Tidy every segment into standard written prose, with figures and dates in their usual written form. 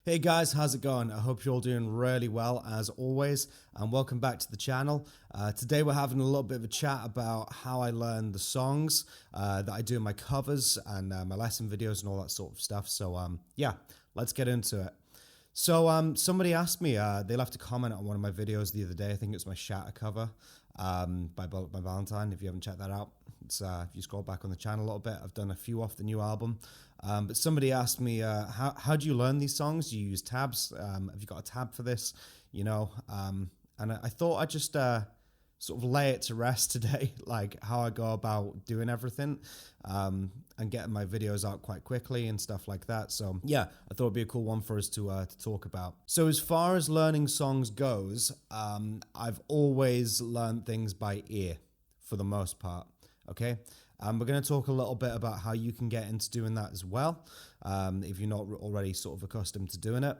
Hey guys, how's it going? I hope you're all doing really well as always, and welcome back to the channel. Today we're having a little bit of a chat about how I learn the songs that I do in my covers and my lesson videos and all that sort of stuff. So yeah, let's get into it. So somebody asked me, they left a comment on one of my videos the other day. I think it's my Shatter cover by Valentine. If you haven't checked that out, it's if you scroll back on the channel a little bit, I've done a few off the new album. But somebody asked me, how do you learn these songs? Do you use tabs? Have you got a tab for this? You know, and I thought I'd just sort of lay it to rest today, like how I go about doing everything and getting my videos out quite quickly and stuff like that. So yeah, I thought it'd be a cool one for us to talk about. So as far as learning songs goes, I've always learned things by ear for the most part. Okay. We're going to talk a little bit about how you can get into doing that as well, if you're not already sort of accustomed to doing it.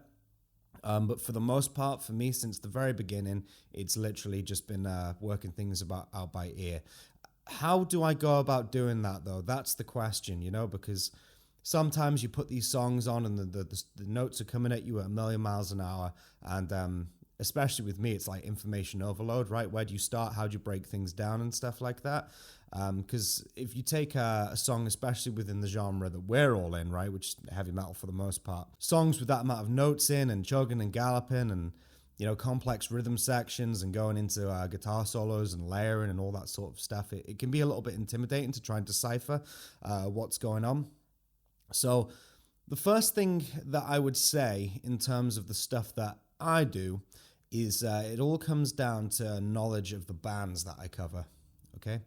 But for the most part, for me, since the very beginning, it's literally just been working things out by ear. How do I go about doing that, though? That's the question, you know, because sometimes you put these songs on and the notes are coming at you at a million miles an hour. And especially with me, it's like information overload, right? Where do you start? How do you break things down and stuff like that? Because if you take a song, especially within the genre that we're all in, right, which is heavy metal for the most part, songs with that amount of notes in and chugging and galloping and, you know, complex rhythm sections and going into guitar solos and layering and all that sort of stuff, it can be a little bit intimidating to try and decipher what's going on. So the first thing that I would say in terms of the stuff that I do is it all comes down to knowledge of the bands that I cover, okay?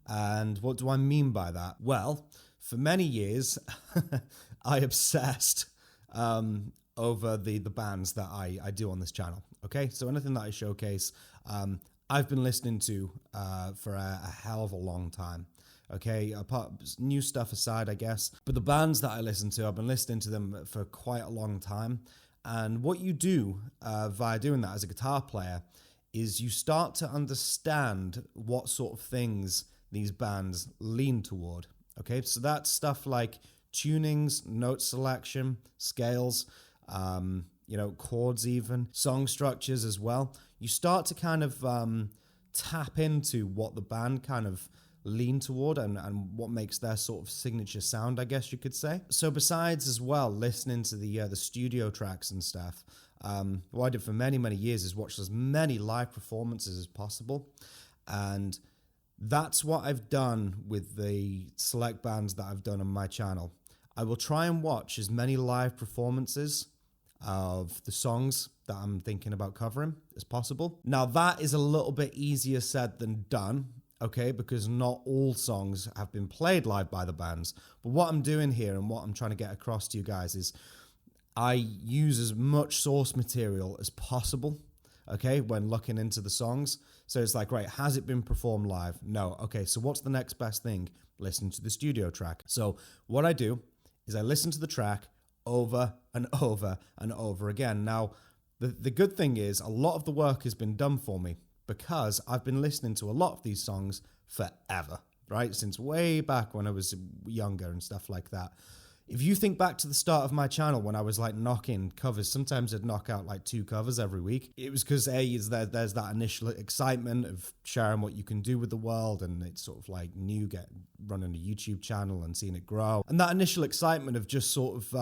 And what do I mean by that? Well, for many years, I obsessed over the bands that I do on this channel, okay? So anything that I showcase, I've been listening to for a hell of a long time, okay? Apart new stuff aside, I guess. But the bands that I listen to, I've been listening to them for quite a long time. And what you do via doing that as a guitar player is you start to understand what sort of things these bands lean toward. Okay, so that's stuff like tunings, note selection, scales, you know, chords, even song structures as well. You start to kind of tap into what the band kind of lean toward and what makes their sort of signature sound, I guess you could say. So besides as well listening to the studio tracks and stuff, what I did for many years is watch as many live performances as possible. And that's what I've done with the select bands that I've done on my channel. I will try and watch as many live performances of the songs that I'm thinking about covering as possible. Now that is a little bit easier said than done, okay, because not all songs have been played live by the bands. But what I'm doing here and what I'm trying to get across to you guys is I use as much source material as possible, okay, when looking into the songs. So it's like, right, has it been performed live? No. Okay, so what's the next best thing? Listen to the studio track. So what I do is I listen to the track over and over and over again. Now, the good thing is a lot of the work has been done for me because I've been listening to a lot of these songs forever, right? Since way back when I was younger and stuff like that. If you think back to the start of my channel when I was like knocking covers, sometimes I'd knock out like 2 covers every week. It was because there's that initial excitement of sharing what you can do with the world, and it's sort of like new, running a YouTube channel and seeing it grow. And that initial excitement of just sort of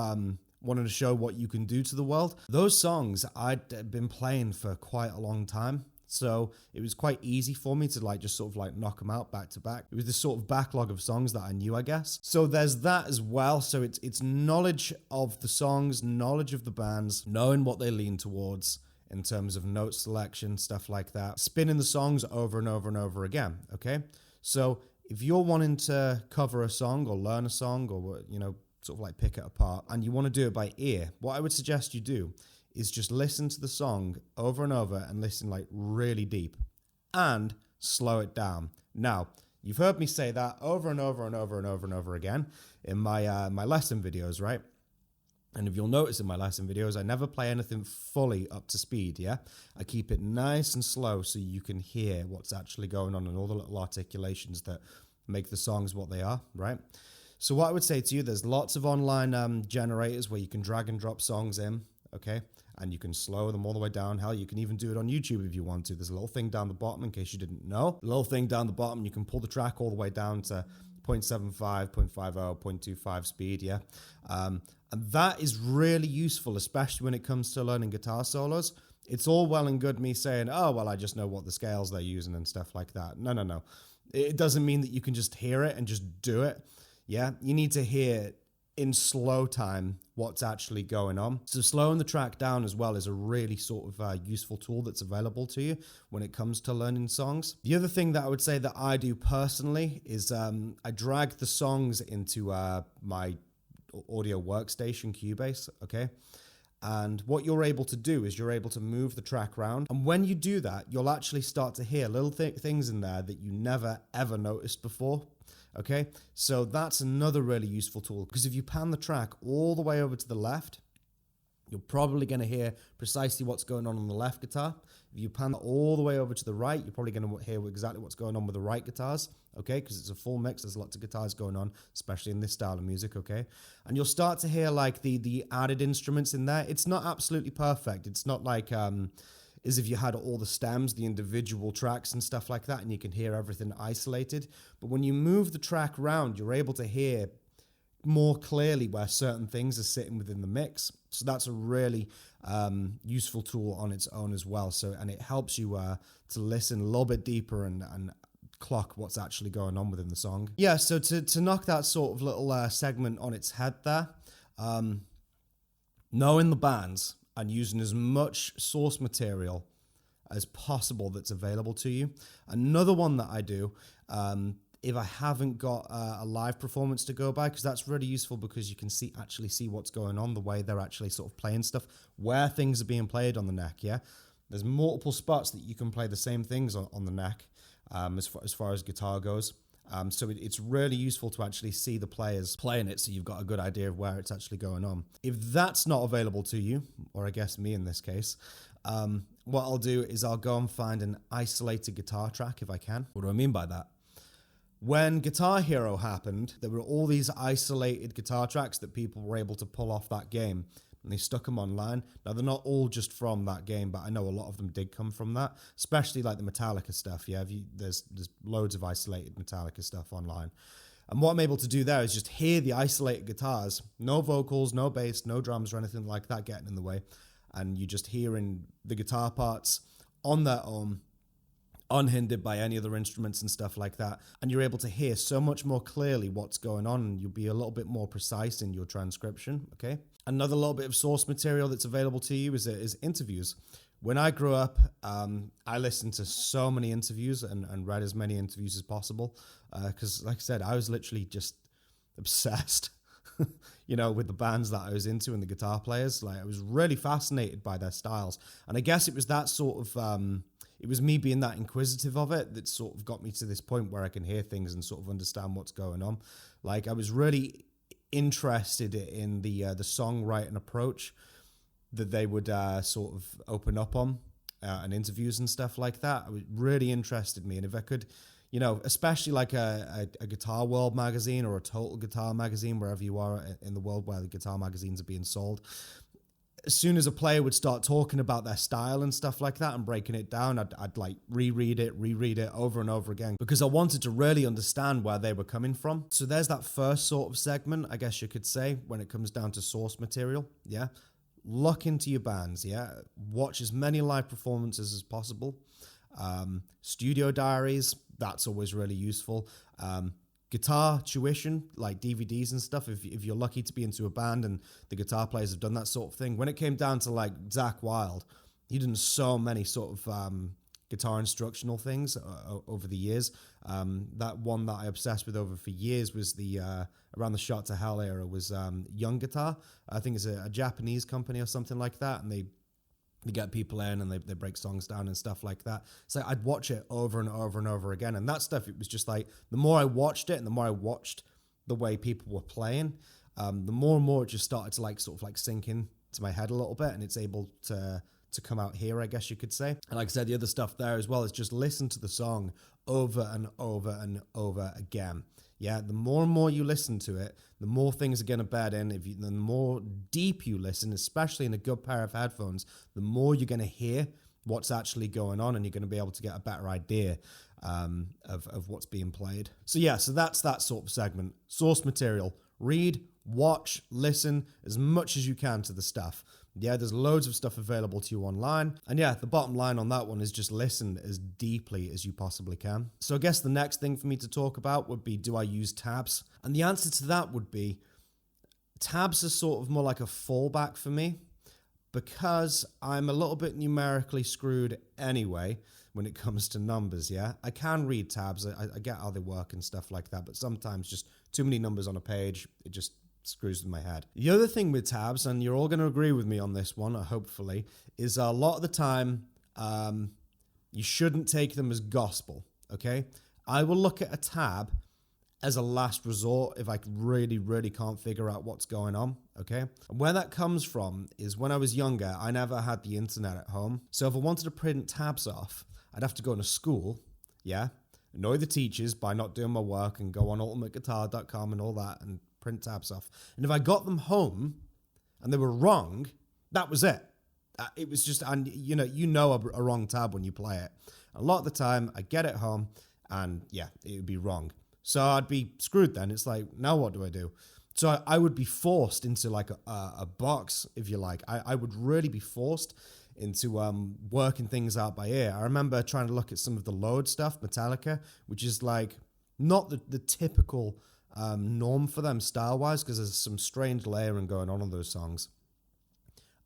wanting to show what you can do to the world. Those songs I'd been playing for quite a long time. So it was quite easy for me to like just sort of like knock them out back to back. It was this sort of backlog of songs that I knew, I guess. So there's that as well. So it's knowledge of the songs, knowledge of the bands, knowing what they lean towards in terms of note selection, stuff like that. Spinning the songs over and over and over again, okay? So if you're wanting to cover a song or learn a song or, you know, sort of like pick it apart and you want to do it by ear, what I would suggest you do is just listen to the song over and over and listen like really deep and slow it down. Now, you've heard me say that over and over and over and over and over again in my my lesson videos, right? And if you'll notice in my lesson videos, I never play anything fully up to speed, yeah? I keep it nice and slow so you can hear what's actually going on and all the little articulations that make the songs what they are, right? So what I would say to you, there's lots of online generators where you can drag and drop songs in, okay? And you can slow them all the way down. Hell, you can even do it on YouTube if you want to. There's a little thing down the bottom in case you didn't know. A little thing down the bottom, you can pull the track all the way down to 0.75, 0.50, 0.25 speed, yeah? And that is really useful, especially when it comes to learning guitar solos. It's all well and good me saying, oh, well, I just know what the scales they're using and stuff like that. No. It doesn't mean that you can just hear it and just do it, yeah? You need to hear in slow time what's actually going on. So slowing the track down as well is a really sort of useful tool that's available to you when it comes to learning songs. The other thing that I would say that I do personally is I drag the songs into my audio workstation, Cubase, okay? And what you're able to do is you're able to move the track around. And when you do that, you'll actually start to hear little things in there that you never ever noticed before. Okay, so that's another really useful tool, because if you pan the track all the way over to the left, you're probably going to hear precisely what's going on the left guitar. If you pan all the way over to the right, you're probably going to hear exactly what's going on with the right guitars, okay, because it's a full mix. There's lots of guitars going on, especially in this style of music, okay? And you'll start to hear like the added instruments in there. It's not absolutely perfect. It's not like as if you had all the stems, the individual tracks and stuff like that, and you can hear everything isolated. But when you move the track around, you're able to hear more clearly where certain things are sitting within the mix. So that's a really useful tool on its own as well. So, and it helps you to listen a little bit deeper and clock what's actually going on within the song. Yeah, so to knock that sort of little segment on its head there, knowing the bands and using as much source material as possible that's available to you. Another one that I do, if I haven't got a live performance to go by, because that's really useful because you can actually see what's going on, the way they're actually sort of playing stuff, where things are being played on the neck, yeah? There's multiple spots that you can play the same things on the neck as far as guitar goes. So it's really useful to actually see the players playing it, so you've got a good idea of where it's actually going on. If that's not available to you, or I guess me in this case, what I'll do is I'll go and find an isolated guitar track if I can. What do I mean by that? When Guitar Hero happened, there were all these isolated guitar tracks that people were able to pull off that game, and they stuck them online. Now, they're not all just from that game, but I know a lot of them did come from that, especially like the Metallica stuff. Yeah, there's loads of isolated Metallica stuff online. And what I'm able to do there is just hear the isolated guitars, no vocals, no bass, no drums or anything like that getting in the way. And you just hearing the guitar parts on their own, unhindered by any other instruments and stuff like that. And you're able to hear so much more clearly what's going on, and you'll be a little bit more precise in your transcription, okay? Another little bit of source material that's available to you is interviews. When I grew up, I listened to so many interviews and read as many interviews as possible because, like I said, I was literally just obsessed, with the bands that I was into and the guitar players. Like, I was really fascinated by their styles. And I guess it was that sort of... it was me being that inquisitive of it that sort of got me to this point where I can hear things and sort of understand what's going on. Like, I was really interested in the songwriting approach that they would sort of open up on and interviews and stuff like that. It really interested me. And if I could, especially like a Guitar World magazine or a Total Guitar magazine, wherever you are in the world where the guitar magazines are being sold, as soon as a player would start talking about their style and stuff like that and breaking it down, I'd like reread it over and over again because I wanted to really understand where they were coming from. So there's that first sort of segment, I guess you could say, when it comes down to source material. Yeah. Look into your bands. Yeah. Watch as many live performances as possible. Studio diaries, that's always really useful. Guitar tuition, like DVDs and stuff, if you're lucky to be into a band and the guitar players have done that sort of thing. When it came down to like Zakk Wylde, he done so many sort of guitar instructional things over the years. That one that I obsessed with over for years was the around the Shot to Hell era was Young Guitar. I think it's a Japanese company or something like that, and they get people in and they break songs down and stuff like that. So I'd watch it over and over and over again. And that stuff, it was just like, the more I watched it and the more I watched the way people were playing, the more and more it just started to like sort of like sink in to my head a little bit, and it's able to come out here, I guess you could say. And like I said, the other stuff there as well is just listen to the song over and over and over again. Yeah, the more and more you listen to it, the more things are going to bed in. The more deep you listen, especially in a good pair of headphones, the more you're going to hear what's actually going on, and you're going to be able to get a better idea of what's being played. So yeah, so that's that sort of segment. Source material. Read, watch, listen as much as you can to the stuff. Yeah, there's loads of stuff available to you online. And yeah, the bottom line on that one is just listen as deeply as you possibly can. So I guess the next thing for me to talk about would be, do I use tabs? And the answer to that would be, tabs are sort of more like a fallback for me, because I'm a little bit numerically screwed anyway when it comes to numbers, yeah? I can read tabs, I get how they work and stuff like that, but sometimes just too many numbers on a page, it just screws with my head. The other thing with tabs, and you're all going to agree with me on this one, hopefully, is a lot of the time, you shouldn't take them as gospel, okay? I will look at a tab as a last resort if I really, really can't figure out what's going on, okay? And where that comes from is when I was younger, I never had the internet at home. So if I wanted to print tabs off, I'd have to go to school, yeah? Annoy the teachers by not doing my work and go on ultimateguitar.com and all that and print tabs off. And if I got them home and they were wrong, that was it. It was just, and you know a wrong tab when you play it. A lot of the time, I get it home and yeah, it would be wrong. So I'd be screwed then. It's like, now what do I do? So I would be forced into like a box, if you like. I would really be forced into working things out by ear. I remember trying to look at some of the Load stuff, Metallica, which is like not the typical norm for them style-wise, because there's some strange layering going on those songs.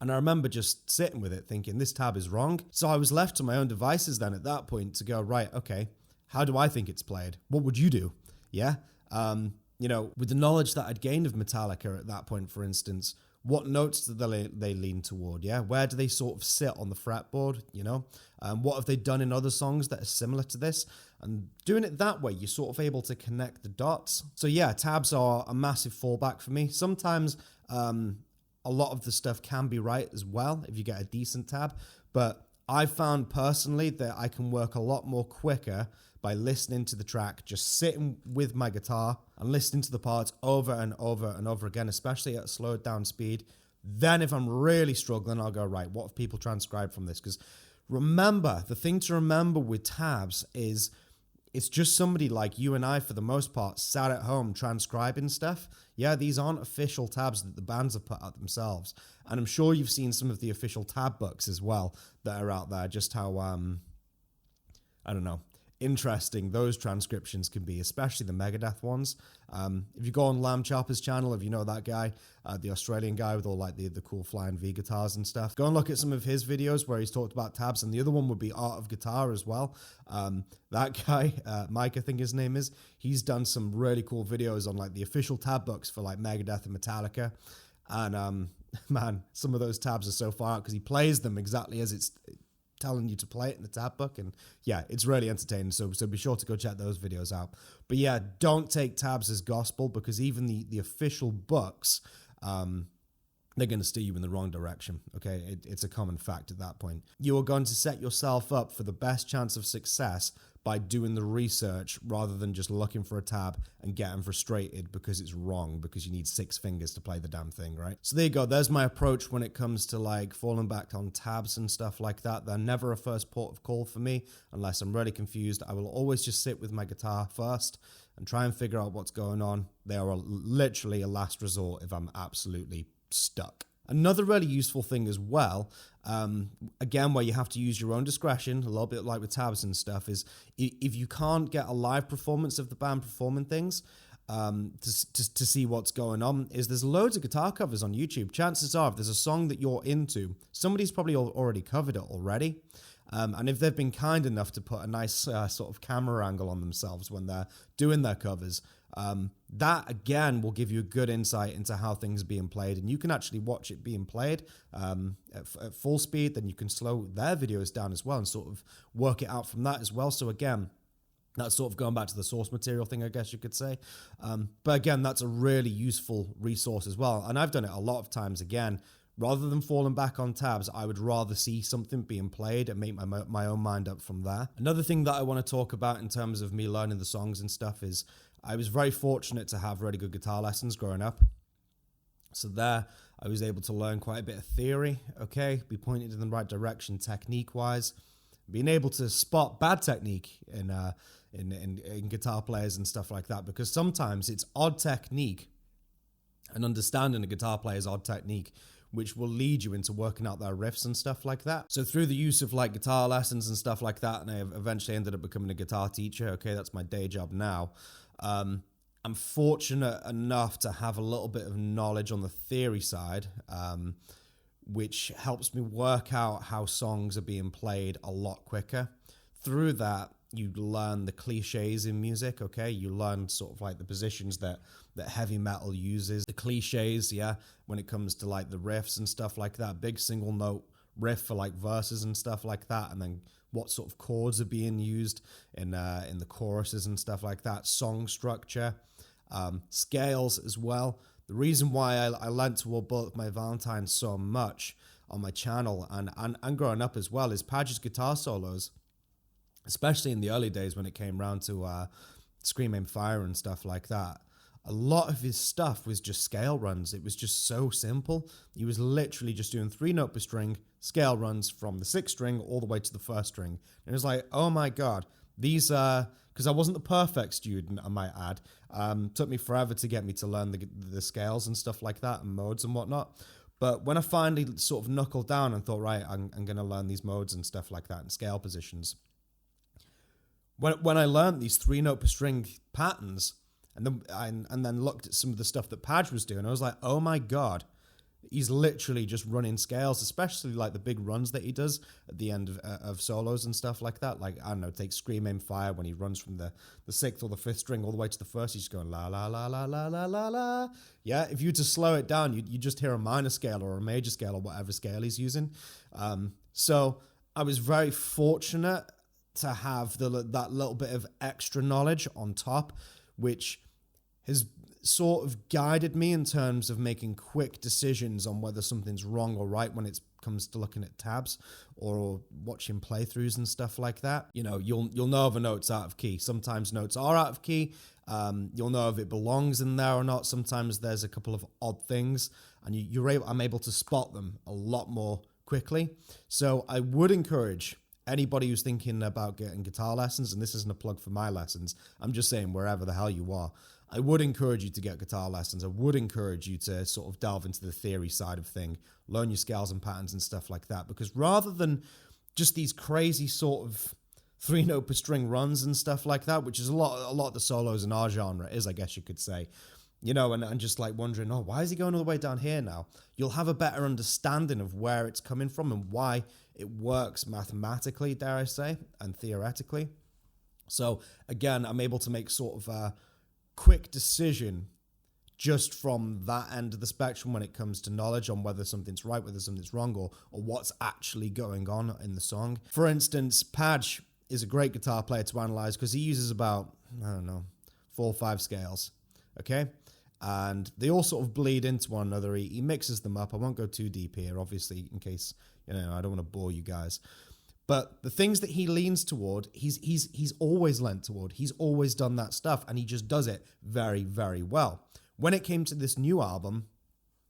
And I remember just sitting with it thinking, this tab is wrong. So I was left to my own devices then at that point to go, right, okay, how do I think it's played? What would you do? Yeah. With the knowledge that I'd gained of Metallica at that point, for instance, what notes do they lean toward? Yeah. Where do they sort of sit on the fretboard? What have they done in other songs that are similar to this? And doing it that way, you're sort of able to connect the dots. So yeah, tabs are a massive fallback for me. Sometimes, a lot of the stuff can be right as well if you get a decent tab, but I've found personally that I can work a lot more quicker by listening to the track, just sitting with my guitar and listening to the parts over and over and over again, especially at a slowed down speed. Then if I'm really struggling, I'll go, right, what have people transcribed from this? Because remember, the thing to remember with tabs is it's just somebody like you and I, for the most part, sat at home transcribing stuff. Yeah, these aren't official tabs that the bands have put out themselves. And I'm sure you've seen some of the official tab books as well that are out there, just how, interesting those transcriptions can be, especially the Megadeth ones. If you go on Lamb Chopper's channel, if you know that guy, the Australian guy with all like the cool flying V guitars and stuff, go and look at some of his videos where he's talked about tabs. And the other one would be Art of Guitar as well. That guy, Mike, I think his name is, he's done some really cool videos on like the official tab books for like Megadeth and Metallica. And man, some of those tabs are so far out because he plays them exactly as it's telling you to play it in the tab book, and yeah, it's really entertaining, so be sure to go check those videos out. But yeah, don't take tabs as gospel, because even the official books, they're going to steer you in the wrong direction, okay? It's a common fact at that point. You are going to set yourself up for the best chance of success by doing the research rather than just looking for a tab and getting frustrated because it's wrong, because you need 6 fingers to play the damn thing, right? So there you go. There's my approach when it comes to like falling back on tabs and stuff like that. They're never a first port of call for me unless I'm really confused. I will always just sit with my guitar first and try and figure out what's going on. They are literally a last resort if I'm absolutely stuck. Another really useful thing as well, again, where you have to use your own discretion, a little bit like with tabs and stuff, is if you can't get a live performance of the band performing things, to see what's going on, is there's loads of guitar covers on YouTube. Chances are, if there's a song that you're into, somebody's probably already covered it already. And if they've been kind enough to put a nice sort of camera angle on themselves when they're doing their covers, that again will give you a good insight into how things are being played, and you can actually watch it being played at full speed. Then you can slow their videos down as well and sort of work it out from that as well. So again, that's sort of going back to the source material thing, I guess you could say. But again, that's a really useful resource as well. And I've done it a lot of times. Again, rather than falling back on tabs, I would rather see something being played and make my own mind up from there. Another thing that I want to talk about in terms of me learning the songs and stuff is I was very fortunate to have really good guitar lessons growing up. So there, I was able to learn quite a bit of theory, okay, be pointed in the right direction technique-wise, being able to spot bad technique in guitar players and stuff like that, because sometimes it's odd technique and understanding a guitar player's odd technique which will lead you into working out their riffs and stuff like that. So through the use of like guitar lessons and stuff like that, and I eventually ended up becoming a guitar teacher, okay, that's my day job now. I'm fortunate enough to have a little bit of knowledge on the theory side, which helps me work out how songs are being played a lot quicker. Through that, you learn the cliches in music, okay? You learn sort of like the positions that heavy metal uses, the cliches, yeah, when it comes to like the riffs and stuff like that, big single note riff for like verses and stuff like that, and then what sort of chords are being used in the choruses and stuff like that, song structure, scales as well. The reason why I learned toward both my Valentines so much on my channel and growing up as well is Padge's guitar solos, especially in the early days when it came round to Scream Aim Fire and stuff like that. A lot of his stuff was just scale runs. It was just so simple. He was literally just doing 3 note per string, scale runs from the 6th string all the way to the 1st string. And it was like, oh my God, these because I wasn't the perfect student, I might add. Took me forever to get me to learn the scales and stuff like that and modes and whatnot. But when I finally sort of knuckled down and thought, right, I'm going to learn these modes and stuff like that and scale positions. When I learned these 3 note per string patterns and then looked at some of the stuff that Padge was doing, I was like, oh my God, he's literally just running scales, especially like the big runs that he does at the end of solos and stuff like that. Like, I don't know, take Scream Aim Fire when he runs from the 6th or the 5th string all the way to the 1st, he's just going la la la la la la la la. Yeah, if you were to slow it down, you just hear a minor scale or a major scale or whatever scale he's using. So I was very fortunate to have that little bit of extra knowledge on top, which has sort of guided me in terms of making quick decisions on whether something's wrong or right when it comes to looking at tabs or watching playthroughs and stuff like that. You know, you'll know if a note's out of key. Sometimes notes are out of key. You'll know if it belongs in there or not. Sometimes there's a couple of odd things, and I'm able to spot them a lot more quickly. So I would encourage anybody who's thinking about getting guitar lessons, and this isn't a plug for my lessons, I'm just saying wherever the hell you are, I would encourage you to get guitar lessons. I would encourage you to sort of delve into the theory side of thing, learn your scales and patterns and stuff like that, because rather than just these crazy sort of 3 note per string runs and stuff like that, which is a lot of the solos in our genre is, I guess you could say, you know, and just like wondering, oh, why is he going all the way down here now? You'll have a better understanding of where it's coming from and why it works mathematically, dare I say, and theoretically. So again, I'm able to make sort of a quick decision just from that end of the spectrum when it comes to knowledge on whether something's right, whether something's wrong, or what's actually going on in the song. For instance, Padge is a great guitar player to analyze because he uses about, I don't know, 4 or 5 scales, okay? And they all sort of bleed into one another. He mixes them up. I won't go too deep here, obviously, in case, you know, I don't want to bore you guys. But the things that he leans toward, he's always lent toward. He's always done that stuff, and he just does it very, very well. When it came to this new album,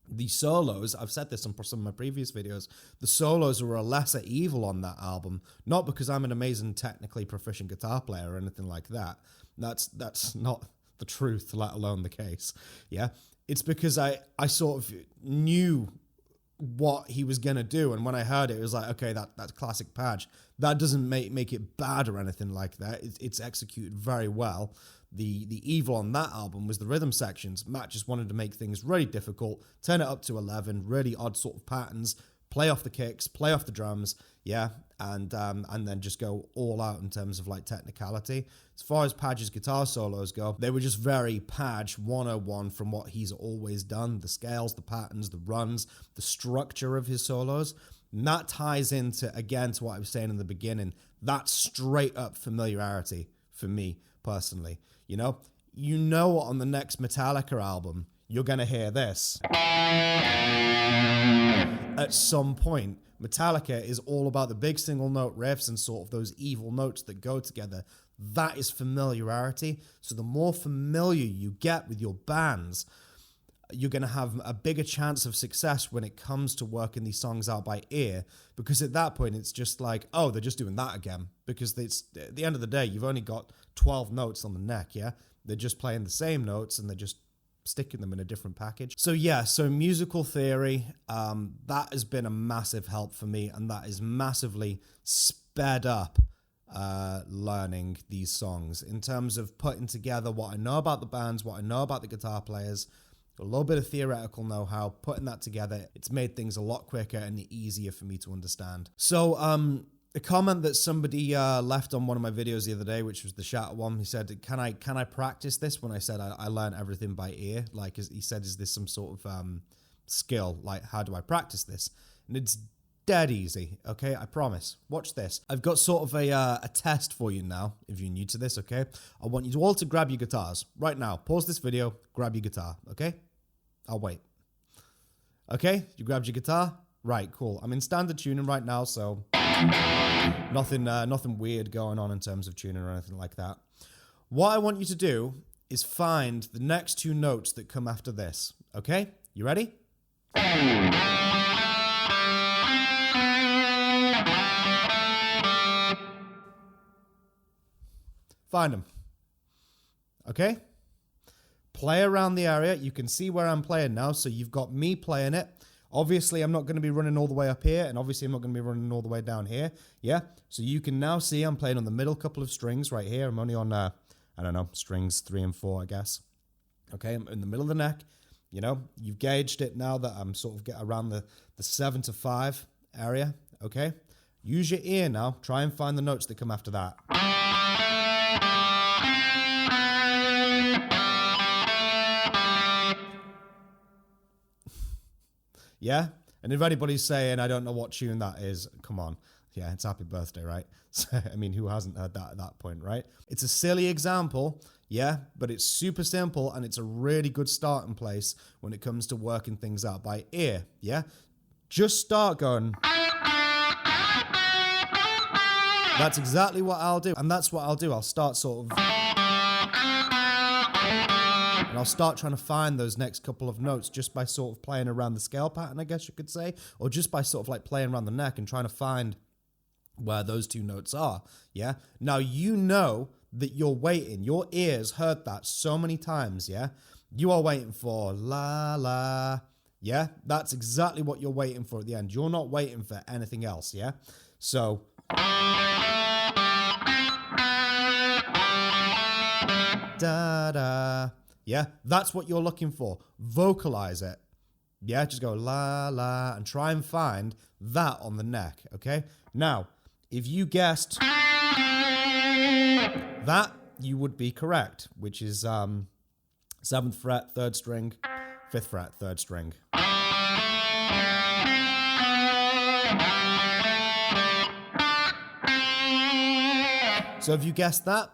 the solos, I've said this on some of my previous videos, the solos were a lesser evil on that album, not because I'm an amazing technically proficient guitar player or anything like that. That's not the truth, let alone the case. Yeah, it's because I sort of knew what he was gonna do, and when I heard it was like, okay, that's classic Padge. That doesn't make it bad or anything like that. It's executed very well. The evil on that album was the rhythm sections. Matt just wanted to make things really difficult, turn it up to 11, really odd sort of patterns, play off the kicks, play off the drums, yeah, and then just go all out in terms of like technicality. As far as Padge's guitar solos go, they were just very Padge 101 from what he's always done. The scales, the patterns, the runs, the structure of his solos. And that ties into, again, to what I was saying in the beginning, that straight up familiarity for me personally. You know on the next Metallica album, you're going to hear this. At some point, Metallica is all about the big single note riffs and sort of those evil notes that go together, That is familiarity. So the more familiar you get with your bands, you're going to have a bigger chance of success when it comes to working these songs out by ear, because at that point it's just like, oh, they're just doing that again, because it's at the end of the day, you've only got 12 notes on the neck. Yeah, they're just playing the same notes and they're just sticking them in a different package. So yeah, so musical theory, that has been a massive help for me, and that is massively sped up learning these songs in terms of putting together what I know about the bands, what I know about the guitar players, a little bit of theoretical know-how, putting that together. It's made things a lot quicker and easier for me to understand. So a comment that somebody left on one of my videos the other day, which was the Shatter one, he said, can I practice this? When I said I learn everything by ear, like he said, is this some sort of skill? Like, how do I practice this? And it's dead easy, okay? I promise. Watch this. I've got sort of a test for you now, if you're new to this, okay? I want you to all to grab your guitars right now. Pause this video, grab your guitar, okay? I'll wait. Okay, you grabbed your guitar? Right, cool. I'm in standard tuning right now, so nothing weird going on in terms of tuning or anything like that. What I want you to do is find the next two notes that come after this, okay? You ready? Find them. Okay? Play around the area. You can see where I'm playing now, so you've got me playing it. Obviously, I'm not going to be running all the way up here, and obviously I'm not going to be running all the way down here. Yeah? So you can now see I'm playing on the middle couple of strings right here. I'm only on, I don't know, strings 3 and 4, I guess. Okay, I'm in the middle of the neck. You know, you've gauged it now that I'm sort of get around the 7 to 5 area. Okay? Use your ear now. Try and find the notes that come after that. Yeah? And if anybody's saying, I don't know what tune that is, come on. Yeah, it's Happy Birthday, right? So, I mean, who hasn't heard that at that point, right? It's a silly example, yeah, but it's super simple, and it's a really good starting place when it comes to working things out by ear, yeah? Just start going. That's exactly what I'll do, and that's what I'll do. I'll start sort of... and I'll start trying to find those next couple of notes just by sort of playing around the scale pattern, I guess you could say, or just by sort of like playing around the neck and trying to find where those two notes are, yeah? Now, you know that you're waiting. Your ears heard that so many times, yeah? You are waiting for la, la, yeah? That's exactly what you're waiting for at the end. You're not waiting for anything else, yeah? So... da-da. Yeah, that's what you're looking for. Vocalize it. Yeah, just go la, la, and try and find that on the neck, okay? Now, if you guessed that, you would be correct, which is 7th fret, 3rd string, 5th fret, 3rd string. So if you guessed that,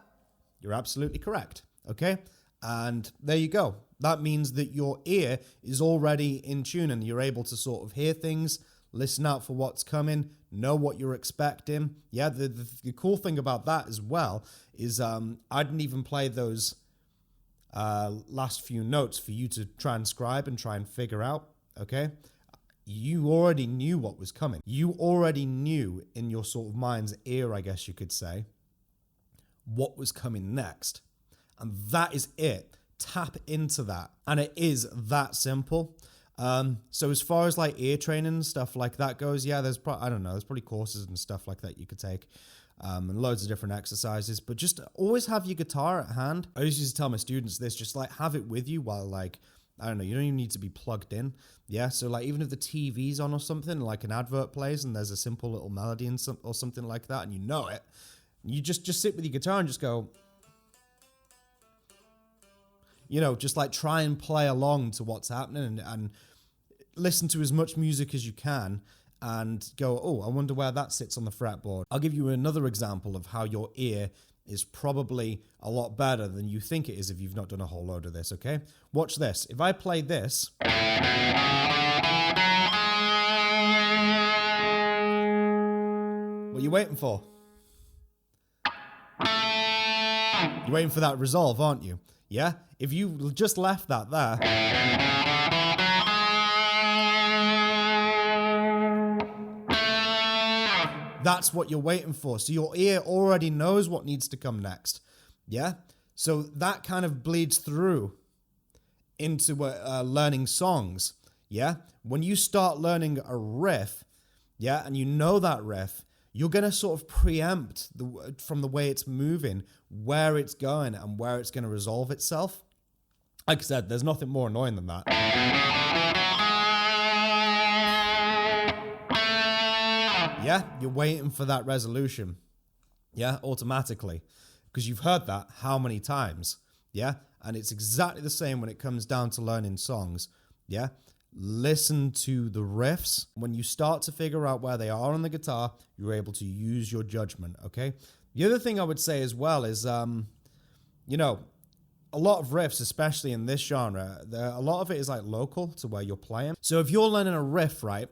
you're absolutely correct, okay? And there you go. That means that your ear is already in tune and you're able to sort of hear things, listen out for what's coming, know what you're expecting. Yeah, the cool thing about that as well is I didn't even play those last few notes for you to transcribe and try and figure out, okay? You already knew what was coming. You already knew in your sort of mind's ear, I guess you could say, what was coming next. And that is it. Tap into that. And it is that simple. So as far as like ear training and stuff like that goes, yeah, there's I don't know, there's probably courses and stuff like that you could take, and loads of different exercises, but just always have your guitar at hand. I used to tell my students this, just like have it with you while like, I don't know, you don't even need to be plugged in. Yeah, so like even if the TV's on or something, like an advert plays and there's a simple little melody and or something like that, and you know it, you just sit with your guitar and just go, you know, just like try and play along to what's happening and listen to as much music as you can and go, oh, I wonder where that sits on the fretboard. I'll give you another example of how your ear is probably a lot better than you think it is if you've not done a whole load of this, okay? Watch this. If I play this... what are you waiting for? You're waiting for that resolve, aren't you? Yeah? If you just left that there, that's what you're waiting for. So your ear already knows what needs to come next. Yeah? So that kind of bleeds through into learning songs. Yeah? When you start learning a riff, yeah, and you know that riff, you're going to sort of preempt from the way it's moving, where it's going and where it's going to resolve itself. Like I said, there's nothing more annoying than that. Yeah, you're waiting for that resolution. Yeah, automatically. Because you've heard that how many times? Yeah, and it's exactly the same when it comes down to learning songs. Yeah, listen to the riffs. When you start to figure out where they are on the guitar, you're able to use your judgment, okay? The other thing I would say as well is, you know, a lot of riffs, especially in this genre, a lot of it is like local to where you're playing. So if you're learning a riff, right,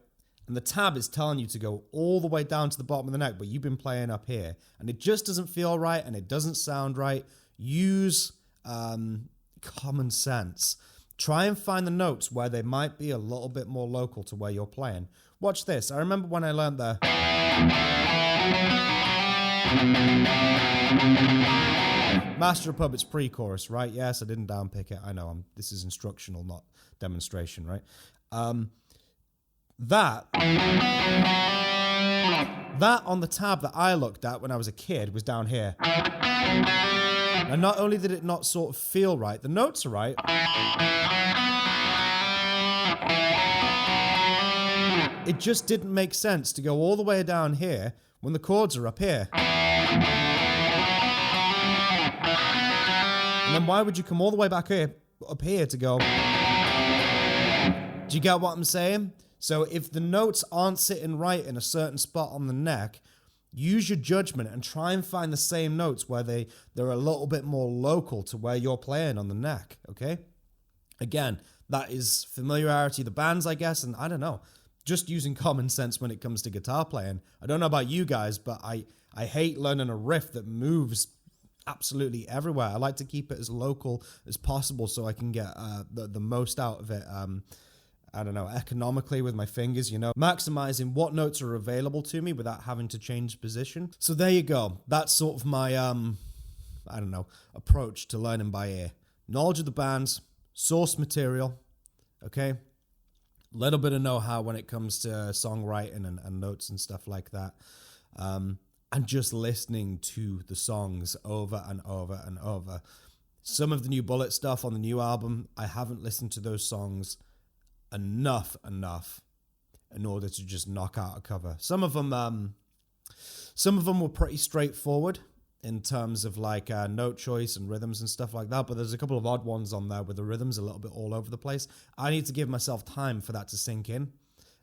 and the tab is telling you to go all the way down to the bottom of the neck, but you've been playing up here, and it just doesn't feel right, and it doesn't sound right, use common sense. Try and find the notes where they might be a little bit more local to where you're playing. Watch this. I remember when I learned the Master of Puppets pre-chorus, right? Yes, I didn't downpick it. I know. This is instructional, not demonstration, right? That on the tab that I looked at when I was a kid was down here. And not only did it not sort of feel right, the notes are right. It just didn't make sense to go all the way down here when the chords are up here. And then why would you come all the way back up here to go? Do you get what I'm saying? So if the notes aren't sitting right in a certain spot on the neck, use your judgment and try and find the same notes where they're a little bit more local to where you're playing on the neck, okay? Again, that is familiarity, the bands, I guess, and I don't know, just using common sense when it comes to guitar playing. I don't know about you guys, but I hate learning a riff that moves absolutely everywhere. I like to keep it as local as possible so I can get the most out of it. I don't know, economically with my fingers, you know, maximizing what notes are available to me without having to change position. So there you go. That's sort of my, I don't know, approach to learning by ear. Knowledge of the bands, source material, okay? Little bit of know-how when it comes to songwriting and notes and stuff like that. And just listening to the songs over and over and over. Some of the new Bullet stuff on the new album, I haven't listened to those songs enough in order to just knock out a cover. Some of them were pretty straightforward in terms of like note choice and rhythms and stuff like that, but there's a couple of odd ones on there with the rhythms a little bit all over the place. I need to give myself time for that to sink in.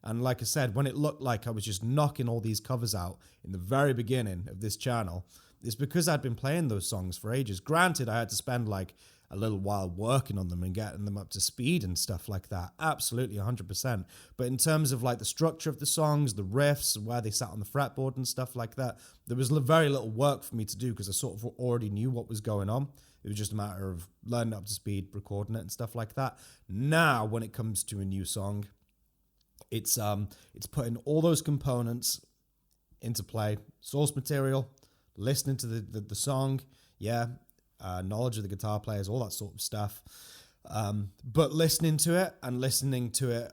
And like I said, when it looked like I was just knocking all these covers out in the very beginning of this channel, it's because I'd been playing those songs for ages. Granted, I had to spend like a little while working on them and getting them up to speed and stuff like that. Absolutely, 100%. But in terms of like the structure of the songs, the riffs, where they sat on the fretboard and stuff like that, there was very little work for me to do because I sort of already knew what was going on. It was just a matter of learning up to speed, recording it and stuff like that. Now, when it comes to a new song, it's putting all those components into play. Source material, listening to the song, yeah, knowledge of the guitar players, all that sort of stuff. But listening to it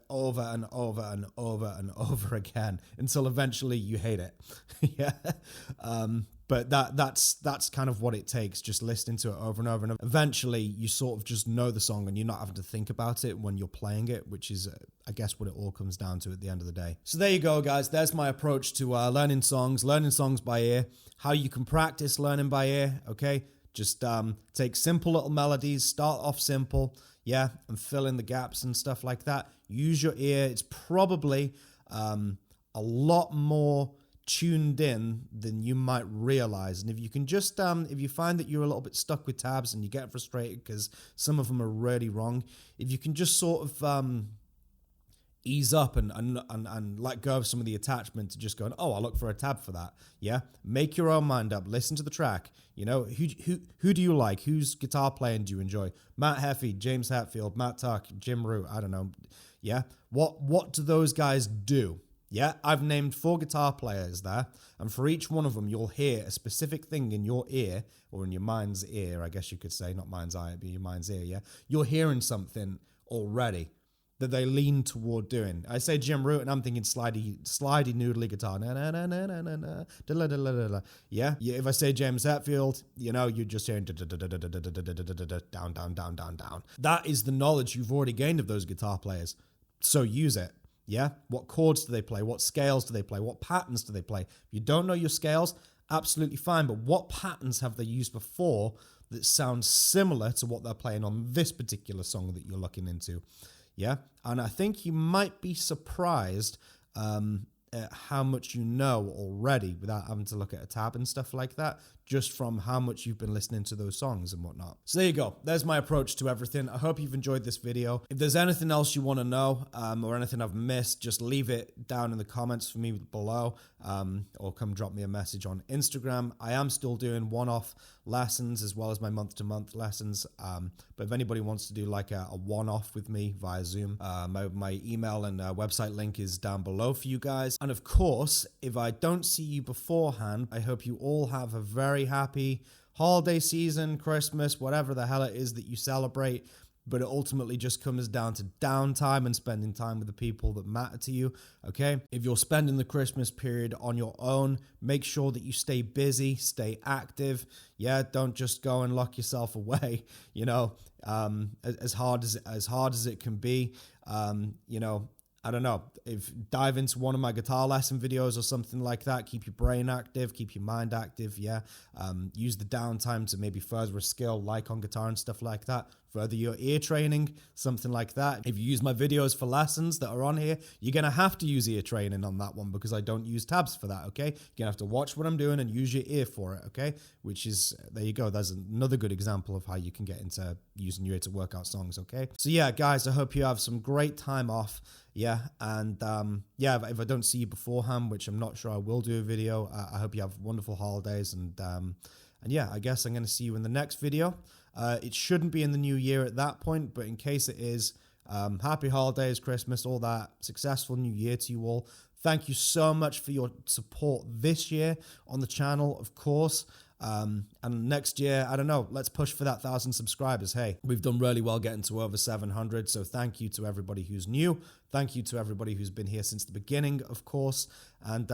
over and over and over and over again until eventually you hate it. Yeah. But that's kind of what it takes, just listening to it over and over. And eventually you sort of just know the song and you're not having to think about it when you're playing it, which is, I guess, what it all comes down to at the end of the day. So there you go, guys. There's my approach to learning songs by ear, how you can practice learning by ear, okay? Just take simple little melodies, start off simple, yeah, and fill in the gaps and stuff like that. Use your ear. It's probably a lot more tuned in than you might realize. And if you can just, if you find that you're a little bit stuck with tabs and you get frustrated because some of them are really wrong, if you can just sort of ease up and let go of some of the attachment to just going, oh, I'll look for a tab for that. Yeah. Make your own mind up. Listen to the track. You know, who do you like? Whose guitar playing do you enjoy? Matt Heffy, James Hetfield, Matt Tuck, Jim Root. I don't know. Yeah. What do those guys do? Yeah. I've named 4 guitar players there. And for each one of them, you'll hear a specific thing in your ear, or in your mind's ear, I guess you could say, not mind's eye, it'd be your mind's ear. Yeah. You're hearing something already that they lean toward doing. I say Jim Root and I'm thinking slidey noodly guitar. Na, na, na, na, na, na, na, da, da, da, da, da. Yeah. If I say James Hetfield, you know, you're just hearing down, down, down, down, down. That is the knowledge you've already gained of those guitar players. So use it. Yeah. What chords do they play? What scales do they play? What patterns do they play? If you don't know your scales, absolutely fine. But what patterns have they used before that sound similar to what they're playing on this particular song that you're looking into? Yeah, and I think you might be surprised at how much you know already without having to look at a tab and stuff like that, just from how much you've been listening to those songs and whatnot. So there you go. There's my approach to everything. I hope you've enjoyed this video. If there's anything else you want to know or anything I've missed, just leave it down in the comments for me below, or come drop me a message on Instagram. I am still doing one-off lessons as well as my month-to-month lessons. But if anybody wants to do like a one-off with me via Zoom, my email and website link is down below for you guys. And of course, if I don't see you beforehand, I hope you all have a very happy holiday season, Christmas, whatever the hell it is that you celebrate. But it ultimately just comes down to downtime and spending time with the people that matter to you, okay? If you're spending the Christmas period on your own, make sure that you stay busy, stay active. Yeah, don't just go and lock yourself away, you know, as hard as it can be. You know, I don't know, dive into one of my guitar lesson videos or something like that. Keep your brain active, keep your mind active, yeah. Use the downtime to maybe further a skill like on guitar and stuff like that. Further your ear training, something like that. If you use my videos for lessons that are on here, you're going to have to use ear training on that one because I don't use tabs for that, okay? You're going to have to watch what I'm doing and use your ear for it, okay? Which is, there you go. There's another good example of how you can get into using your ear to work out songs, okay? So yeah, guys, I hope you have some great time off. Yeah, and yeah, if I don't see you beforehand, which I'm not sure I will do a video, I hope you have wonderful holidays, and yeah, I guess I'm going to see you in the next video. It shouldn't be in the new year at that point, but in case it is, happy holidays, Christmas, all that. Successful new year to you all. Thank you so much for your support this year on the channel, of course. And next year, I don't know, let's push for that 1,000 subscribers. Hey, we've done really well getting to over 700. So thank you to everybody who's new. Thank you to everybody who's been here since the beginning, of course. And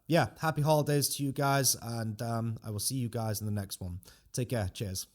yeah, happy holidays to you guys. And I will see you guys in the next one. Take care. Cheers.